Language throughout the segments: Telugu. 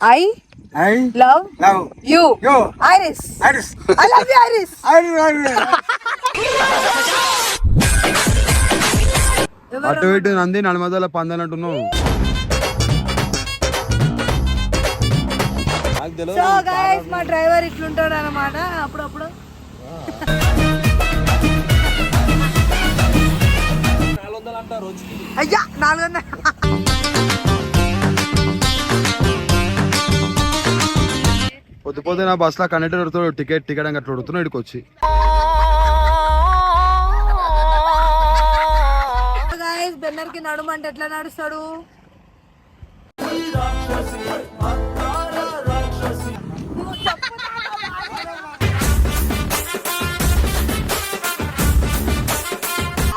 I love you. Iris. I love you, Iris. అటు ఇటు నంది నడమదల పందనట్టున్నావు. సో గైస్ మా డ్రైవర్ ఇట్లుంటాడు అన్నమాట అప్పుడప్పుడు. అయ్యా 400. పొద్దు నా బస్ లో కండక్టర్ టికెట్ అని అట్లా అడుగుతున్నా ఇక్కడికి వచ్చి. బెన్నర్ కి నడుమంటే ఎట్లా నడుస్తాడు?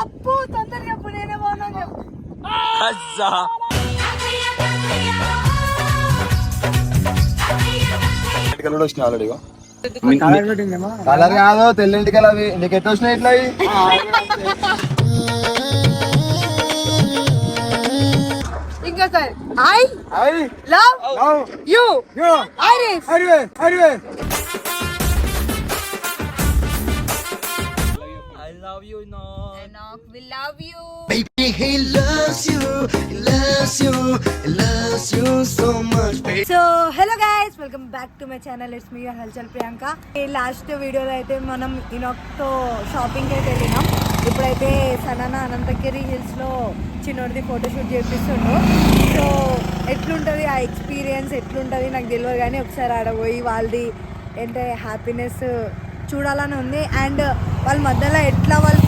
అప్పు తొందరగా చెప్పు, నేనే బాగున్నాను చెప్పు. కలర్ కాదు తెల్లింటికల్ అవి నీకు ఎట్లా వచ్చినాయి ఇట్లా? ఇంకోసారి I love you. Iris. I love you, Enoch. We love you. Baby, he loves you so much, baby. So, hello guys, welcome back to my channel. It's me, your Halchal Priyanka. Last వీడియోలో అయితే మనం ఇనోక్తో షాపింగ్కి అయితే వెళ్ళినాం. ఇప్పుడైతే సనానా అనంతగిరి హిల్స్లో చిన్నోడిది ఫోటోషూట్ చేపిస్తుండ్రు. సో ఎట్లుంటుంది ఆ ఎక్స్పీరియన్స్, ఎట్లుంటుంది నాకు తెలియదు, కానీ ఒకసారి ఆడపోయి వాళ్ళది ఏంటంటే హ్యాపీనెస్ చూడాలని ఉంది. అండ్ వాళ్ళ మధ్యలో ఎట్లా వాళ్ళు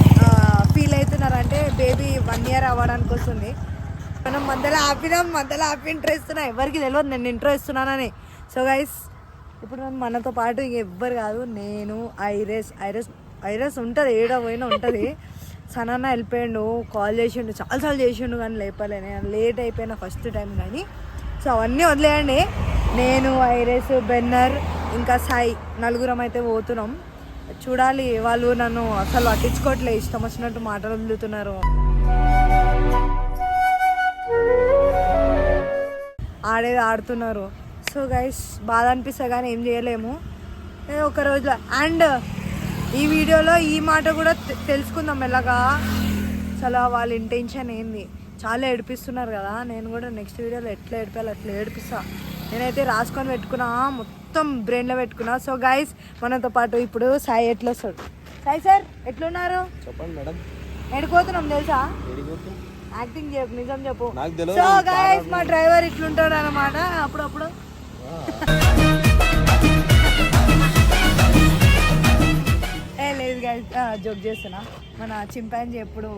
ఫీల్ అవుతున్నారు అంటే బేబీ 1 year అవ్వడానికి వస్తుంది. మనం మధ్యలో హ్యాపీ ఇంట్రో ఇస్తున్నా, ఎవరికి తెలియదు నేను ఇంట్రో ఇస్తున్నానని. సో గైస్ ఇప్పుడు మనతో పాటు ఇంక ఎవ్వరు కాదు, నేను ఐరస్ ఉంటుంది, ఏడో పోయినా ఉంటుంది. సనాన్న వెళ్ళిపోయాడు, కాల్ చేసిండు, చాలాసార్లు చేసిండు కానీ లేపలే, నేను లేట్ అయిపోయినా ఫస్ట్ టైం. కానీ సో అవన్నీ వదిలేయండి, నేను ఐరస్ బెన్నర్ ఇంకా సాయి నలుగురం అయితే పోతున్నాం. చూడాలి, వాళ్ళు నన్ను అసలు పట్టించుకోవట్లే, ఇష్టం వచ్చినట్టు మాటలు వదులుతున్నారు, ఆడేది ఆడుతున్నారు. సో గైస్ బాధ అనిపిస్తా కానీ ఏం చేయలేము ఒక రోజులో. అండ్ ఈ వీడియోలో ఈ మాట కూడా తెలుసుకుందాం ఎలాగా, అసలు వాళ్ళ ఇంటెన్షన్ ఏంది. చాలా ఏడిపిస్తున్నారు కదా, నేను కూడా నెక్స్ట్ వీడియోలో ఎట్లా ఏడిపాలి అట్లా ఏడిపిస్తా. నేనైతే రాసుకొని పెట్టుకున్నా, మొత్తం బ్రెయిన్లో పెట్టుకున్నా. సో గైస్ మనతో పాటు ఇప్పుడు సాయి ఎట్లా వస్తాడు. సాయి సార్ ఎట్లున్నారు? చెప్పండి మేడం. ఎడిపోతున్నాం తెలుసా, యాక్టింగ్ చెప్పు, నిజం చెప్పు. సో గైస్ మా డ్రైవర్ ఇట్లుంటాడు అన్నమాట అప్పుడప్పుడు. లేదు గైస్ జోక్ చేస్తున్నా. మన చింపాంజీ ఎప్పుడు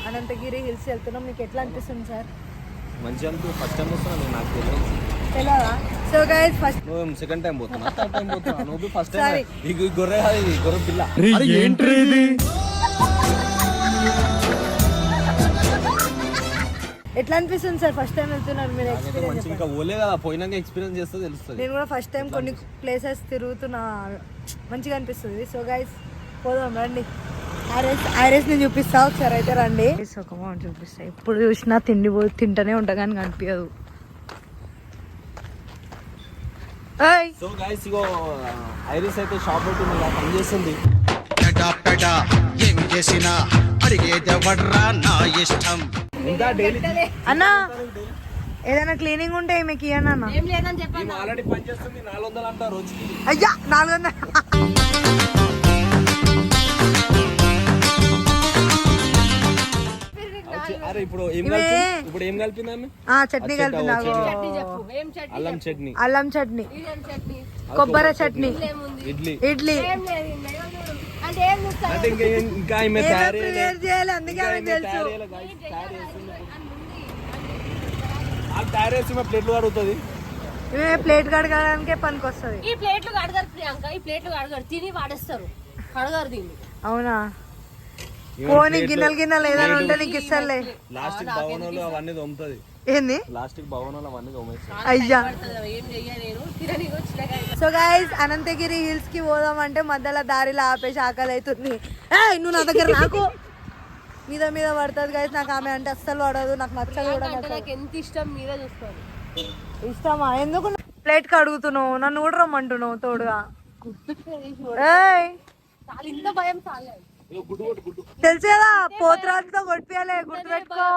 అనంతగిరి హిల్స్ వెళ్తున్నాం. మీకు ఎట్లా అనిపిస్తుంది సార్? మంచిగా అనిపిస్తుంది. ఫస్ట్ టైం వస్తున్నా, నాకు తెలియదా? So guys first second time పోతున్నా, థర్డ్ టైం పోతున్నా, నువ్వు ఫస్ట్ టైం. ఈ గొర్రె కాదు, ఇది గొర్రె పిల్ల. ఎట్లా అనిపిస్తుంది సార్ ఫస్ట్ టైం వెళ్తున్నారు మీరు? ఎక్స్పీరియన్స్ ఇంకా పోలే కదా, పోయినాక ఎక్స్పీరియన్స్ చేస్తే తెలుస్తుంది. నేను కూడా ఫస్ట్ టైం కొన్ని ప్లేసెస్ తిరుగుతున్నా, మంచిగా అనిపిస్తుంది. సో గైస్ పోదాం రండి, ఐరస్ ని చూపిస్తా ఒకసారి అయితే రండి. ఒక మాట చూపిస్తా, ఇప్పుడు చూసినా తింటూనే ఉంటా కానీ కనిపించదు. సో గైస్ ఇగో ఐరిస్ అయితే షాప్ పెట్టి పని చేస్తుంది. ఏం చేసినా అడిగేదెవడ్రా నా ఇష్టం. అన్నా ఏదైనా క్లీనింగ్ ఉంటే మీకు ఇవ్వండి అన్న. ఆల్రెడీ పని చేస్తుంది, 400 అంట రోజుకి. అయ్యా 400. అరే ఇప్పుడు ఏం కలిపింది? చట్నీ కలిపింది, అల్లం చట్నీ, కొబ్బరి చట్నీ, ఇడ్లీ. ఇంకా ప్లేట్లు కడుగుతుంది. ప్లేట్ కడగడానికే పనికి వస్తుంది. ఈ ప్లేట్లు కడగారు ప్రియాంక, ఈ ప్లేట్లు కడగారు, తిని వాడేస్తారు, కడగారు దీన్ని. అవునా? పోనీ గిన్నెలు ఏదైనా ఉంటే నీకు ఇస్తాలే. లాస్ట్ భవనంలో అవన్నీ దొమ్ముతుంది. ఏంది ప్లాస్టిక్ భవనాలు అవన్నీ గమనిస్తాను. అయ్యా. ఏం చెయ్య నేను తినని వచ్చిన సో గైస్ అనంతగిరి హిల్స్ కి పోదామంటే మధ్యలో దారిలో ఆపేసి ఆకలి అవుతుంది. నువ్వు నా దగ్గర నాకు మీద మీద పడుతుంది గైస్. నాకు ఆమె అంటే అస్సలు పడదు, నాకు నచ్చదు కూడా. నాకు ఎంత ఇష్టం మీరే చూసుకోండి. ఇష్టమా? ఎందుకు ప్లేట్ కి అడుగుతున్నావు? నన్ను కూడా రమ్మంటున్నావు తోడుగా. ఏయ్ ఇంత భయం చాలేదు. తెలుసు కదా పోతురాజుతో కొట్టియాలే, గుర్తుపెట్టుకో.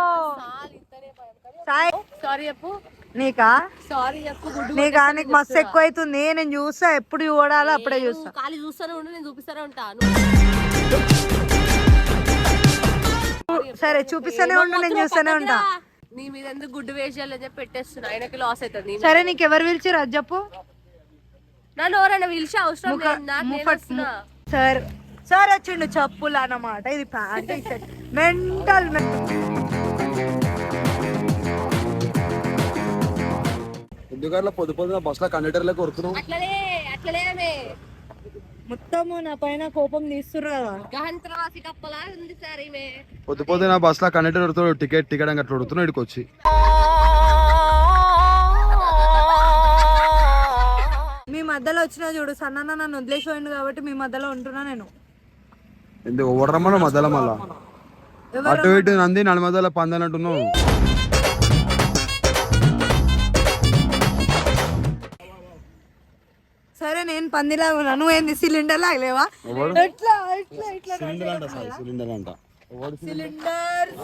సాయి సారీ చెప్పు. నీకా? సారీ చెప్పు. నీకా? నీకు మస్తు ఎక్కువ అవుతుంది. నేను చూస్తా, ఎప్పుడు చూడాలో అప్పుడే చూస్తా. ఖాళీ చూస్తూనే ఉండు, నేను చూపిస్తూనే ఉంటాను. సరే చూపిస్తూనే ఉండు, నేను చూస్తూనే ఉంటా. నీ మీద ఎందుకు గుడ్డు వేసాలని చెప్పి పెట్టేస్తున్నా, ఆయనకి లాస్ అవుతుంది. సరే నీకు ఎవరు పిలిచిరు అది చెప్పు. నన్ను ఎవరైనా పిలిచే అవసరం లేదు, నాకు నేను వస్తున్నా. సార్ సార్ వచ్చిండు చెప్పులు అన్నమాట. ఇది ప్యాంట్ మెంటల్. ఎందుకట్లా పొద్దున బస్ లో కండక్టర్ లెక్క కొడుతున్నావు? అట్లనే ఆమె మొత్తము నా పైన కోపం తీస్తుర్రు కదా. గహంత్రవాసి కప్పలా ఉంది సార్ ఈమె. పొద్దున బస్ లో కండక్టర్ టికెట్ అని అట్లా కొడుతున్నావు ఇక్కడికి వచ్చి. మీ మధ్యలో వచ్చినా చూడు, సన్న నన్ను వదిలేసిపోయింది కాబట్టి మీ మధ్యలో ఉంటున్నా నేను. ఎందుకు ఓడరమ్మలో మధ్యలో మళ్ళా అటు ఇటు నంది నడి మధ్యలో పందనంటున్నావు. సరే నేను పందిలాగా ఉన్నా, నువ్వేంది సిలిండర్ లాగలేవా? ఎట్లా ఎట్లా ఇట్లా cylinder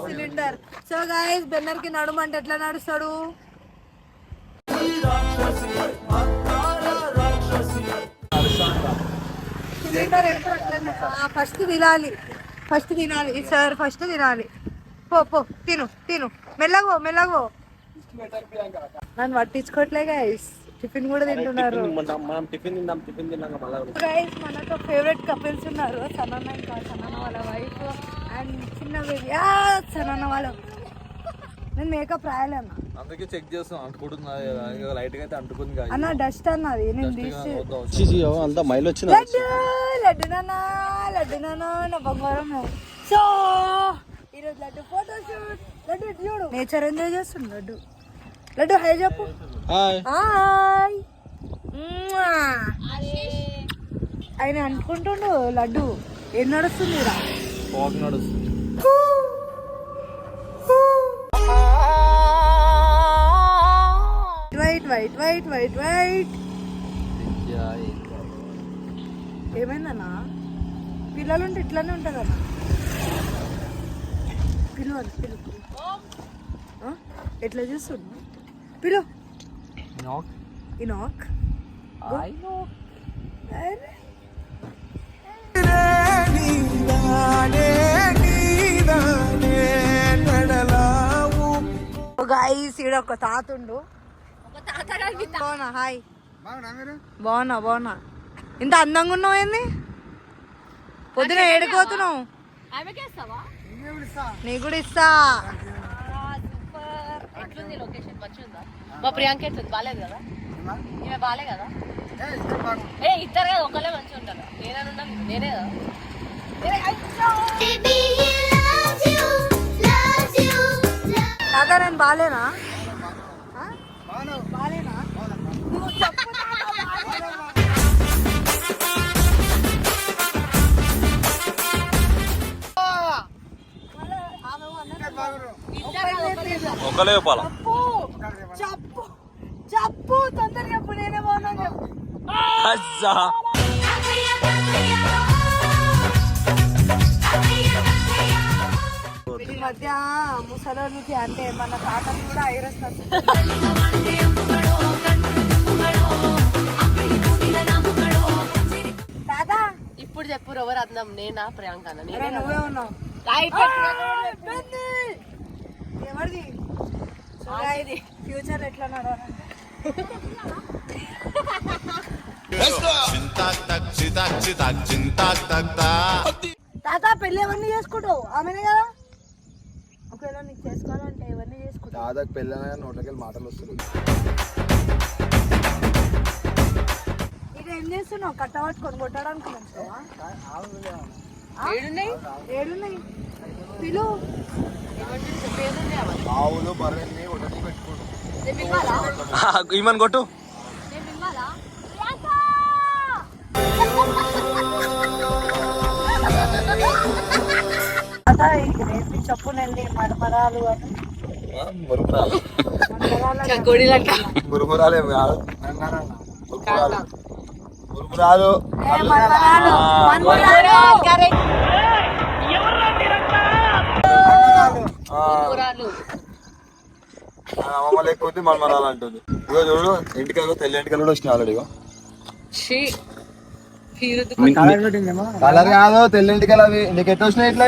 cylinder. So guys Benner కి నడుమంటే ఎట్లా నడుస్తాడు? సిలిండర్ ఫస్ట్ తినాలి, ఫస్ట్ తినాలి సార్, ఫస్ట్ తినాలి. పో పో తిను తిను, మెల్లగో మెల్లగో. నన్ను పట్టించుకోవట్లే గైస్, టిఫిన్ కూడా తింటున్నారు. మనం టిఫిన్ తిన్నాక మళ్ళీ గైస్ మనతో ఫేవరెట్ కపుల్స్ ఉన్నారు, సనన్న ఇంకా సనన్న వాళ్ళ వైఫ్ అండ్ చిన్న బేబీ. సనన్న వాళ్ళ నేను మేకప్ రాయాలి అన్న, అందుకే చెక్ చేస్తాం. అంటుకుంటుంది లైట్ గా అయితే అంటుకుంది అన్న, డస్ట్ అన్నది నేను తీసి. అంతా మైల్ వచ్చింది. లడ్డు లడ్డు నాన్న, లడ్డు నాన్న నా బంగారం. సో ఈరోజు లడ్డు ఫోటోషూట్. లడ్డు చూడు నేచర్ ఎంజాయ్ చేస్తుంది లడ్డు. లడ్డు హై చెప్పు. హాయ్. ఆయన అనుకుంటుండు లడ్డు ఏం నడుస్తుంది రా? నడుస్తుంది. White white white white white. ఏమైందన్నా? పిల్లలు ఉంటే ఇట్లానే ఉంటుందన్నా. పిలు అని పిలు. ఎట్లా చూస్తున్నా? పిలు ఇనాక్. గైస్ ఈడ ఒక తాతుండు. బాగున్నా? హాయ్. బాగున్నా బాగున్నా. ఇంత అందంగా ఉన్నావు ఏంది? పొద్దున ఏడుకోతున్నావు? నీ కూడా ఇస్తా. ఎట్లుంది లొకేషన్? మంచిగా మా ప్రియాంక ఎట్లుంది? బాగాలేదు కదా? ఇవే బాగాలే కదా? ఇద్దరు కదా, ఒకళ్ళే మంచిగా ఉంటారు. నేనే కదా. కాదా నేను బాలేనా? బాలేనా? నువ్వు చెప్పు. ఒకలే చెప్పాలా? చెప్పు చెప్పు తొందరగా చెప్పు. నేనే బాగున్నా చెప్పు. ఈ మధ్య ముసలోనికి అంటే మన తాతని కూడా ఐరస్తారు. తాత ఇప్పుడు చెప్పు ఎవరు అందం, నేనా ప్రియాంక? నువ్వే ఉన్నావు. ఎవరిది ఫ్యూచర్ ఎట్లా నడవాలంటే తాత పెళ్ళి ఎవరిని చేసుకుంటావు? ఆమెనే కదా. ఒకవేళ నీకు చేసుకోవాలంటే ఎవరిని చేసుకుంటావు? దాదాపు పెళ్ళి నోట్లకెళ్ళి మాటలు వస్తుంది. ఇక ఏం చేస్తున్నావు? కట్టబట్టుకొని కొట్టడానికి మంచిగా. ఏడున్నాయి పిలు. ఆవులు బర్రెల్ని ఒకటి పెట్టుకోండి. నేను పిలవాలా? ఈమెన్ కొట్టు. నేను పిలవాలా? అదా ఏంటి చెప్పు నెల్లి మడమరాలు అని. మురుకురాలు. మురుమురాలు ఏమి కాదు. మురుమురాలు. అమ్మ లేకపోతే మడమరాలు అంటుంది. ఇగో చూడు ఇంటికాయలు తెల్ల ఇంటికాయలు కూడా వచ్చినాయి ఆల్రెడీ. కలర్ కాదు తెల్ల ఇంటికాయలు అవి. నీకు ఎట్లా వచ్చినాయి ఇట్లా?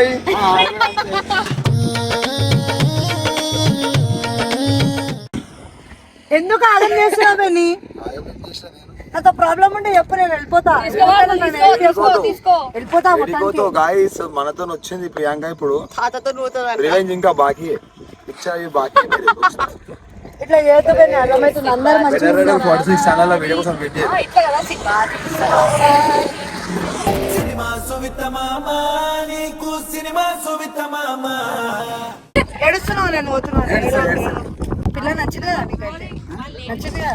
ఎందుకు ఆగం చేస్తున్నావు బెన్ని? అంత ప్రాబ్లం ఉంటే చెప్పు, నేను వెళ్ళిపోతా. వెళ్ళిపోతా. గాయస్ మనతో వచ్చింది ప్రియాంక. ఇప్పుడు రివెంజ్ ఇంకా బాకీ. ఇచ్చాయి బాకీ. ఇట్లా చేస్తూ అర్థమవుతుంది. అందరు మంచిగా 46 ఛానల్ వీడియో కోసం వెయిట్ చేయాలి. ఏడుస్తున్నావు? నేను పోతున్నాను. పిల్ల నచ్చింది కదా నీకైతే? నచ్చింది కదా?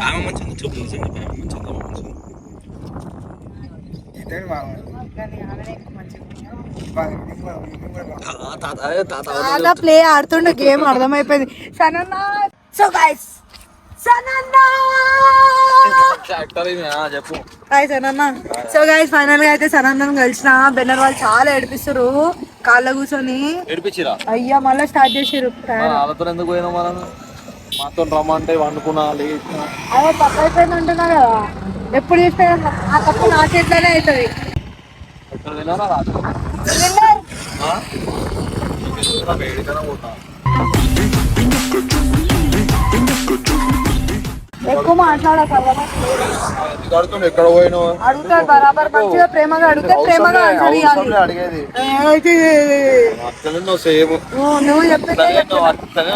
ప్లే ఆడుతుండే గేమ్ అర్థమైపోయింది. సనన్న. So guys so guys final గా అయితే సనన్నను కలిసిన. బెన్నర్ వాళ్ళు చాలా ఏడిపిస్తారు కాళ్ళ కూర్చొని. అయ్యా మళ్ళీ స్టార్ట్ చేసారు. ఎందుకు పోయినా మనం? మాతో రమ్మంటే వండుకున్నా. అదే తప్పు అయిపోయింది అంటున్నా కదా. ఎప్పుడు చూస్తే ఆ తప్పు నా చేతిలోనే అవుతుంది. ఎక్కువ మాట్లాడక ఎక్కడ పోయినావు అడుగుతాడు. బరాబర్ మంచిగా ప్రేమగా అడిగితే ప్రేమగా ఆన్సర్ ఇవ్వాలి. అడిగేది నువ్వు చెప్తే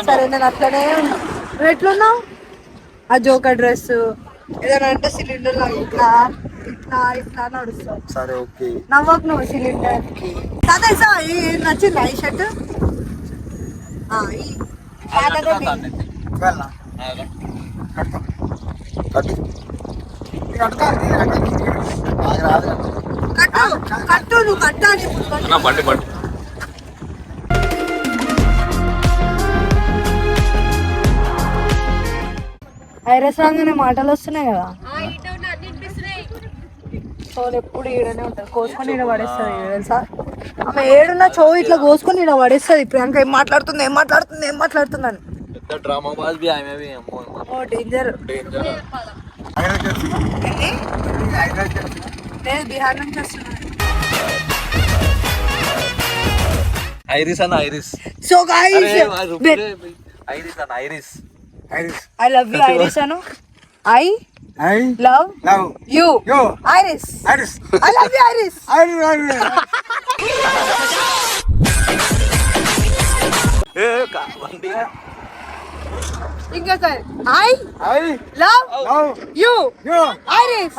సరే నేను అట్లనే ఉన్నా. నువ్వు ఎట్లున్నావు? ఆ జోకర్ డ్రెస్ ఏదైనా అంటే సిలిండర్ లో ఇట్లా ఇట్లా ఇట్లా నడుస్తావు. సరే ఓకే. నవ్వకు నువ్వు సిలిండర్. అదే సార్ నచ్చిందా ఈ షర్ట్? కట్టు నువ్వు కట్టాలి. బండి ఐరస్ రాగానే మాటలు వస్తున్నాయి కదా. చోలు ఎప్పుడు ఈడనే ఉంటుంది. కోసుకొని ఈడ పడేస్తుంది తెలుసా. ఆమె ఏడున్నా చో ఇట్లా కోసుకొని ఈడ పడేస్తుంది. ప్రియాంక ఏం మాట్లాడుతుంది అని. డేంజర్. నేను బీహార్ నుంచి వస్తున్నాను. Iris. So guys iris. I love you Iris Anu. I love you Iris. I love you Iris. ఇంకోసారి I love you Iris.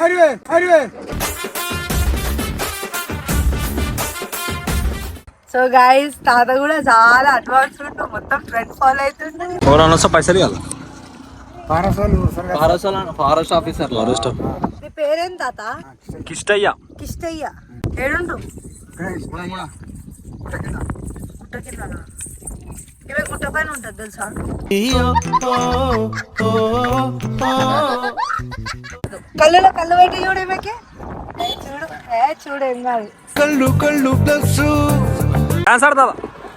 So guys తాత కూడా చాలా అడ్వాన్స్ ఉంటూ మొత్తం ట్రెండ్ ఫాలో అవుతుంది. పైసలు ఇవ్వాలి. Forest officer. నీ పేరేం తాత? కిష్టయ్య. ఏడుండు? గుట్ట కింద. ఇవే గుట్ట పైన ఉంటుంది తెలుసా. కళ్ళులో కళ్ళు పెట్టి చూడు ఈమెకి. చూడు ఏం కాదు. కళ్ళు ప్లస్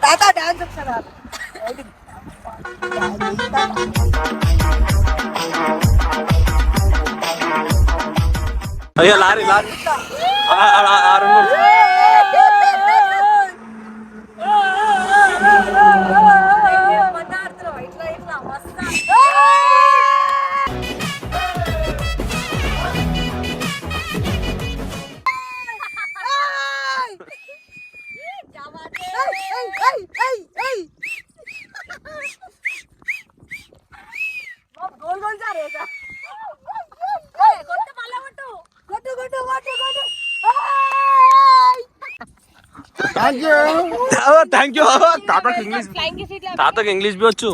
తాత డాన్స్ ఒకసారి. అయ్యో లారీ 600. థ్యాంక్ యూ తాతకు ఇంగ్లీష్ ఫ్లైయింగ్ కిస్ ఇట్లా తాతకు ఇంగ్లీష్ బి వచ్చు.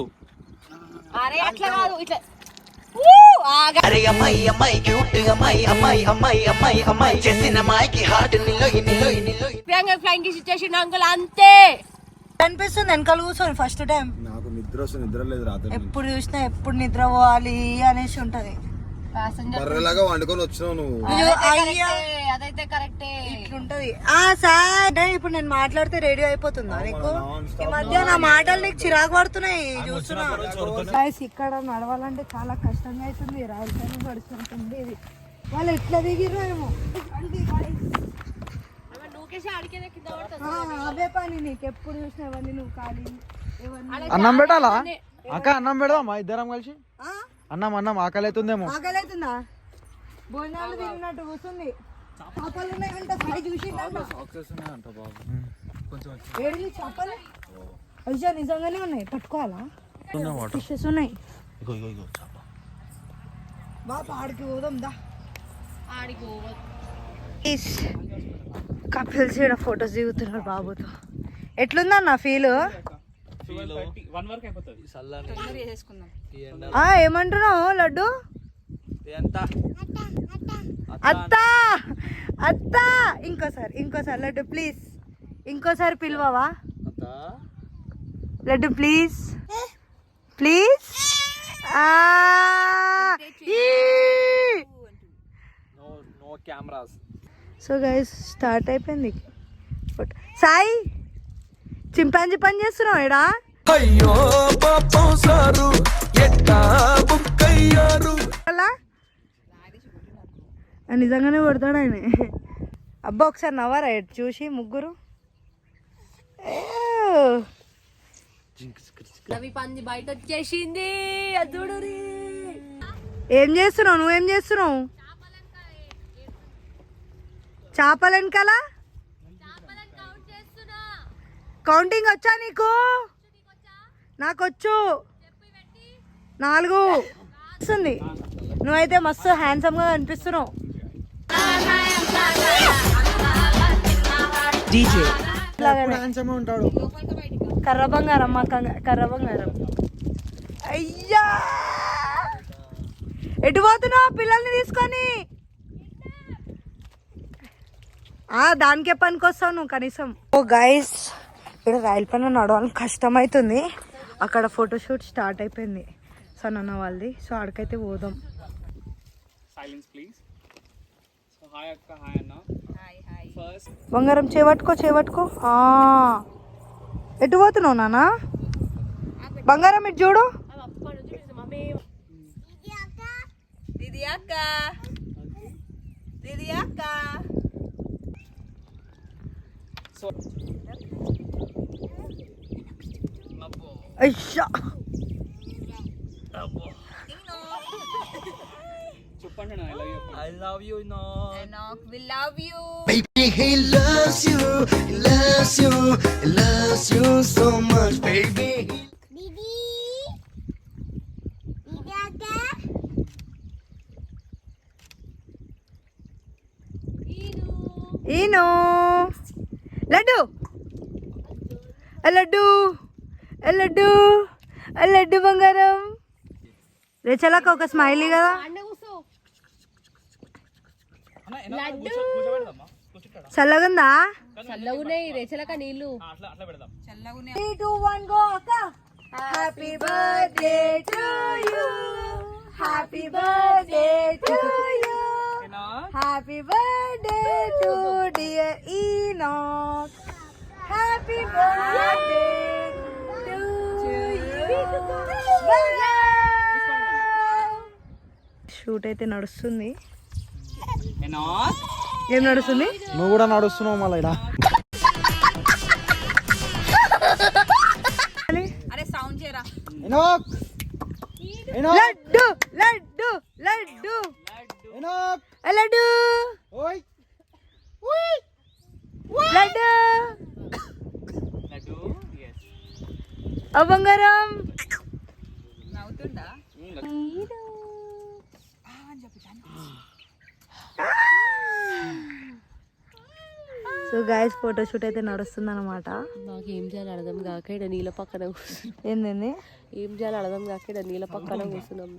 అరే అట్లా కాదు ఇట్లా అరే అమ్మాయి అమ్మాయి క్యూట్ అమ్మాయి అమ్మాయి అమ్మాయి అమ్మాయి అమ్మాయి చేసిన అమ్మాయికి హార్ట్ నిలోయి నిలోయి నిలోయి. ప్రియాంక ఫ్లైయింగ్ కిస్ ఇచ్చేసిండు అంకుల్ అంతే. అనిపిస్తుంది వెనకాల కూర్చొని ఫస్ట్ టైం. నాకు నిద్ర వస్తుంది, నిద్ర లేదు రాత్రి. ఎప్పుడు చూసినా ఎప్పుడు నిద్ర పోవాలి అనేసి ఉంటది. బర్రెలాగా వండుకొని వచ్చినావు నువ్వు. అయ్యా అదైతే కరెక్టే. ఇట్లుంటది. సార్ ఇప్పుడు నేను మాట్లాడితే రేడియో అయిపోతుందా నీకు? ఈ మధ్య నా మాటలు నీకు చిరాకు పడుతున్నాయి చూస్తున్నా. Guys, ఇక్కడ నడవాలంటే చాలా కష్టంగా అవుతుంది. రాయలసీమ పడుతుంటుంది ఇది. వాళ్ళు ఎట్లా దిగిర్రో ఏమో. అవే పని నీకు ఎప్పుడు చూసినా ఎవరిని నువ్వు ఖాళీ అన్నం పెట్టాలా అక్క? అన్నం పెడదామా ఇద్దరం కలిసి? అన్నం ఆకలి అవుతుందేమో. ఆకలి అవుతుందా? భోజనాలు తిన్నట్టు కూర్చుంది. చేపలు ఉన్నాయంట, సాయి చూసిందంట. ఏడిది చేపలు? అయ్యా నిజంగానే ఉన్నాయి, పట్టుకోవాలా? ఫిషెస్ ఉన్నాయి. బాబా ఆడికి పోదాం దా. కపిల్స్ ఇక్కడ ఫొటోస్ దిగుతున్నారు బాబుతో. ఎట్లుందన్న ఫీల్? ఏమంటున్నావు లడ్డు? అత్తా అత్తా ఇంకోసారి లడ్డు ప్లీజ్, ఇంకోసారి పిలువవా Laddu please please. So guys start అయిపోయింది. సాయి చింపాంజీ పని చేస్తున్నావు ఎడా? అయ్యో పాపం సారు ఎట్టా బుక్కయ్యారు. అలా నిజంగానే కొడతాడు ఆయన. అబ్బా ఒకసారి నవ్వరా ఎటు చూసి ముగ్గురు. రవి పంది బయట వచ్చేసింది. అదుడు ఏం చేస్తున్నావు? నువ్వేం చేస్తున్నావు? చేపలు వెనకాల కౌంటింగ్ వచ్చా నీకు? నాకొచ్చు 4 వస్తుంది. నువ్వైతే మస్తు హ్యాండ్సమ్ గా కనిపిస్తున్నావు. ఉంటాడు కర్ర బంగారం మా కర్ర బంగారం. అయ్యా ఎటు పోతున్నావు పిల్లల్ని తీసుకొని? దానికే పనికొస్తావు నువ్వు కనీసం. ఓ గైస్ ఇక్కడ రైలు పైన నడవాలని కష్టమవుతుంది. అక్కడ ఫోటోషూట్ స్టార్ట్ అయిపోయింది సన్న వాళ్ళది. సో ఆడికైతే పోదాం. బంగారం చేపట్టుకో. ఎటు పోతున్నావు నాన్న? బంగారం ఇటు చూడు. అయ్యా I love you no. we love you. Baby he loves you so much baby. ఈను laddu laddu laddu laddu బంగారం. రేచలాక ఒక స్మైలీ కదా. చల్లగుందా? చల్లగున్నాయి రేచలక నీళ్ళు. Happy birthday to you, happy birthday to you, happy birthday to dear ఈనాక్, happy birthday to you. Shoot అయితే నడుస్తుంది. ఏం నడుస్తుంది? నువ్వు కూడా నడుస్తున్నావు మళ్ళీ ఇలా. లడ్డు లడ్డు లడ్డు లడ్డు లడ్డు బంగారం. సో సో గైస్ ఫోటోషూట్ అయితే నడుస్తుంది అనమాట. నాకు ఏం చేయాలి అర్థం కాక ఇక్కడ నీళ్ళ పక్కన ఏంది ఏం చేయాలి అర్థం కాక ఇక్కడ నీళ్ళ పక్కన కూర్చున్నాం.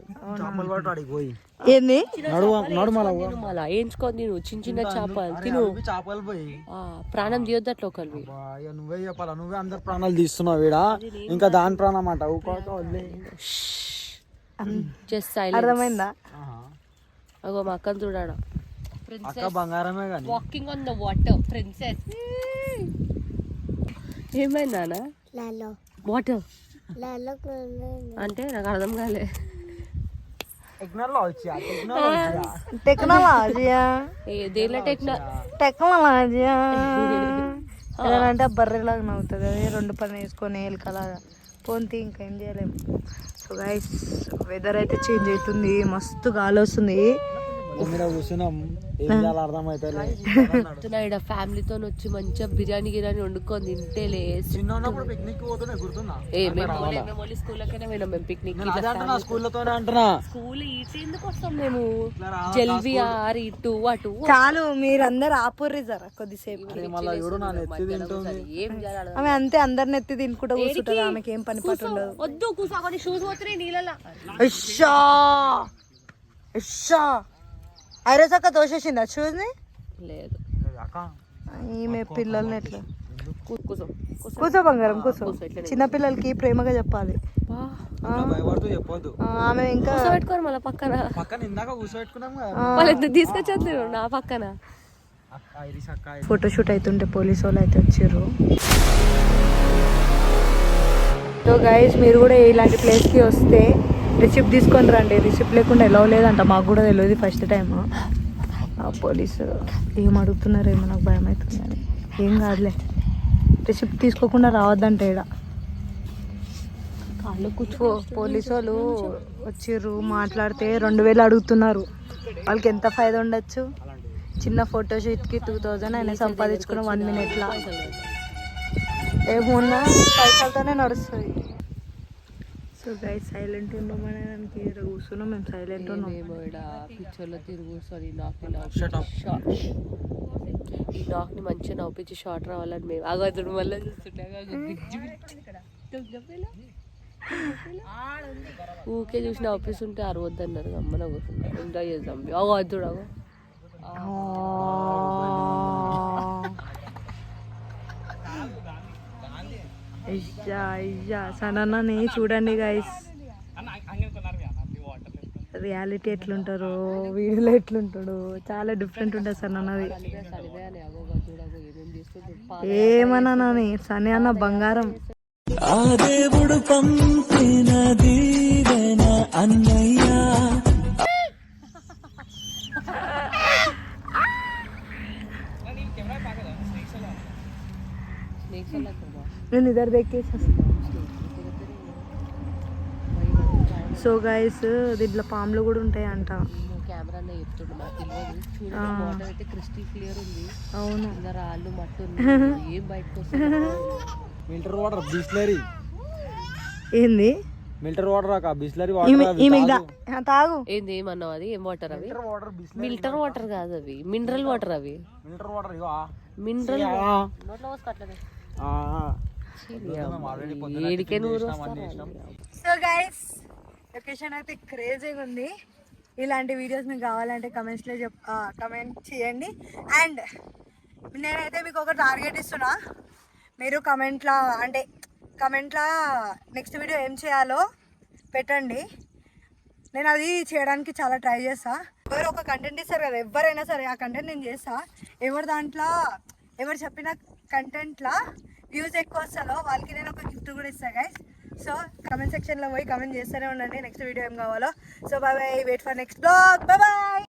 ఏంది మళ్ళా వేయించుకొని తిను, చిన్న చిన్న చేపలు తిను. చేపలు పోయి ప్రాణం తీయొద్దు అట్లా ఒకరివి. నువ్వే చెప్పాలా, నువ్వే అందరు ప్రాణాలు తీస్తున్నావు ఈడ, ఇంకా దాని ప్రాణం అంట జస్ట్ సైలెన్స్. అర్థమైందా? అగో మా అక్కని చూడాడ అక్క బంగారమే కానీ walking on the water princess. ఏమైందా వాటర్ అంటే నాకు అర్థం కాలే. టెక్నాలజీయా దేనిలో టెక్నాలజీయా అంటే బర్రెలాగా నవ్వుతుంది అది 2 పని వేసుకొని ఎలుకలాగా పోంతి ఇంకేం చేయలేము. సో గైస్ వెదర్ అయితే చేంజ్ అవుతుంది, మస్తు గాలి వస్తుంది. కూర్చున్నాం, ఏం చేయాలో అర్థం అవుతుంది. ఇక్కడ ఫ్యామిలీతో వచ్చి మంచిగా బిర్యానీ గిరాని వండుకొని తింటేలే. చిన్నప్పుడు పిక్నిక్ పోతుండే గుర్తుందా? స్కూల్లోనే పోయినాం మేము పిక్నిక్. స్కూల్తోనే అంటున్నా, స్కూల్ ఇటు ఎందుకు వస్తాం మేము? జల్విఆర్ ఇటు అటు చాలు మీరందరు ఆపుర్రి జరా కొద్దిసేపు. ఏం చేయాలి ఆమె అంతే అందరిని ఎత్తి తినుకుంటూ కూర్చుంటుంది, ఆమెకి ఏం పని పాటు ఉండదు. వద్దు కూసాకొని షూస్ పోతున్నాయి నీళ్ళ. ఐరోసక్క తోసేసిందా చూసి? లేదు ఈమె పిల్లల్ని ఎట్లా కూసో బంగారం కూసో. చిన్నపిల్లలకి ప్రేమగా చెప్పాలి. చెప్పొద్దు. ఆమె ఇంకా కూర్చోబెట్టుకోరు మళ్ళీ పక్కన పక్కన ఇందాక కూర్చోబెట్టుకున్నాం వాళ్ళు ఎందుకు తీసుకొచ్చేది నా పక్కన. ఫోటోషూట్ అవుతుంటే పోలీసు వాళ్ళు అయితే వచ్చారు. సో గైస్ మీరు కూడా ఇలాంటి ప్లేస్కి వస్తే రిసిప్ట్ తీసుకొని రండి. రిసిప్ట్ లేకుండా ఎలా లేదంట, మాకు కూడా తెలియదు ఫస్ట్ టైం. పోలీసు ఏం అడుగుతున్నారేమో నాకు భయం అవుతుంది అని. ఏం కాదులే, రిసిప్ట్ తీసుకోకుండా రావద్దంట ఈడ. కాళ్ళు కూర్చో. పోలీసు వాళ్ళు వచ్చిర్రు, మాట్లాడితే 2000 అడుగుతున్నారు. వాళ్ళకి ఎంత ఫైదా ఉండొచ్చు? చిన్న ఫోటోషూట్కి 2000 అయినా సంపాదించుకున్న 1 minute ఏమున్నా పైసలతోనే నడుస్తుంది. సో గైస్ సైలెంట్ ఉండమని దానికి కూర్చున్నాం మేము. సైలెంట్ ఉన్నాం. పిక్చర్లో తిరుగు సారీ ఈ డాక్ని మంచిగా నవ్వించి షార్ట్ రావాలని మేము అగదుడు మళ్ళీ ఊకే చూసి నవ్విస్తుంటే అరవద్దన్నారు. అమ్మన కూర్చుంటాం, ఎంజాయ్ చేద్దాం. అగదుడు అగో సనన్నని చూడండి గైస్, రియాలిటీ ఎట్లుంటారో వీడియోలో ఎట్లుంటాడు చాలా డిఫరెంట్ ఉంటుంది సనన్నది. ఏమన్నా నాని సని అన్న బంగారం. ఆ దేవుడు పంపిన దీవెన అన్నయ్య. నేను ఇద్దరు దెక్కేసా. సో గైస్ దీంట్లో పాములు కూడా ఉంటాయి అంట. కెమెరా చెప్తుండే మాకు తెలియదు. వాటర్ అయితే క్రిస్టల్ క్లియర్ ఉంది. అవును, ఇంకా రాళ్ళు మట్టి ఉంది, ఏం బయటకు వస్తుంది. మిల్టర్ వాటర్ బిస్లరీ ఏంది? మిల్టర్ వాటర్ బిస్లరీ వాటర్ తాగు. ఏంది ఏమన్నావు? అది ఏం వాటర్? అవి మిల్టర్ వాటర్ కాదు, అవి మినరల్ వాటర్. అవి మిల్టర్ వాటర్ మినరల్ నోట్లో పోసుకోవట్లేదు. సో గైస్ లొకేషన్ అయితే క్రేజీగా ఉంది. ఇలాంటి వీడియోస్ మీకు కావాలంటే కమెంట్స్లో కమెంట్ చేయండి. అండ్ నేనైతే మీకు ఒక టార్గెట్ ఇస్తున్నా. మీరు కమెంట్లో నెక్స్ట్ వీడియో ఏం చేయాలో పెట్టండి. నేను అది చేయడానికి చాలా ట్రై చేస్తా. ఎవరు ఒక కంటెంట్ ఇస్తారు కదా, ఎవరైనా సరే ఆ కంటెంట్ నేను చేస్తా. ఎవరు చెప్పిన కంటెంట్లో వ్యూస్ ఎక్కువ వస్తారో వాళ్ళకి నేను ఒక గిఫ్ట్ కూడా ఇస్తాను గైస్. సో కమెంట్ సెక్షన్లో పోయి కమెంట్ చేస్తూనే ఉండండి నెక్స్ట్ వీడియో ఏం కావాలో. So bye bye, wait for next blog. Bye bye.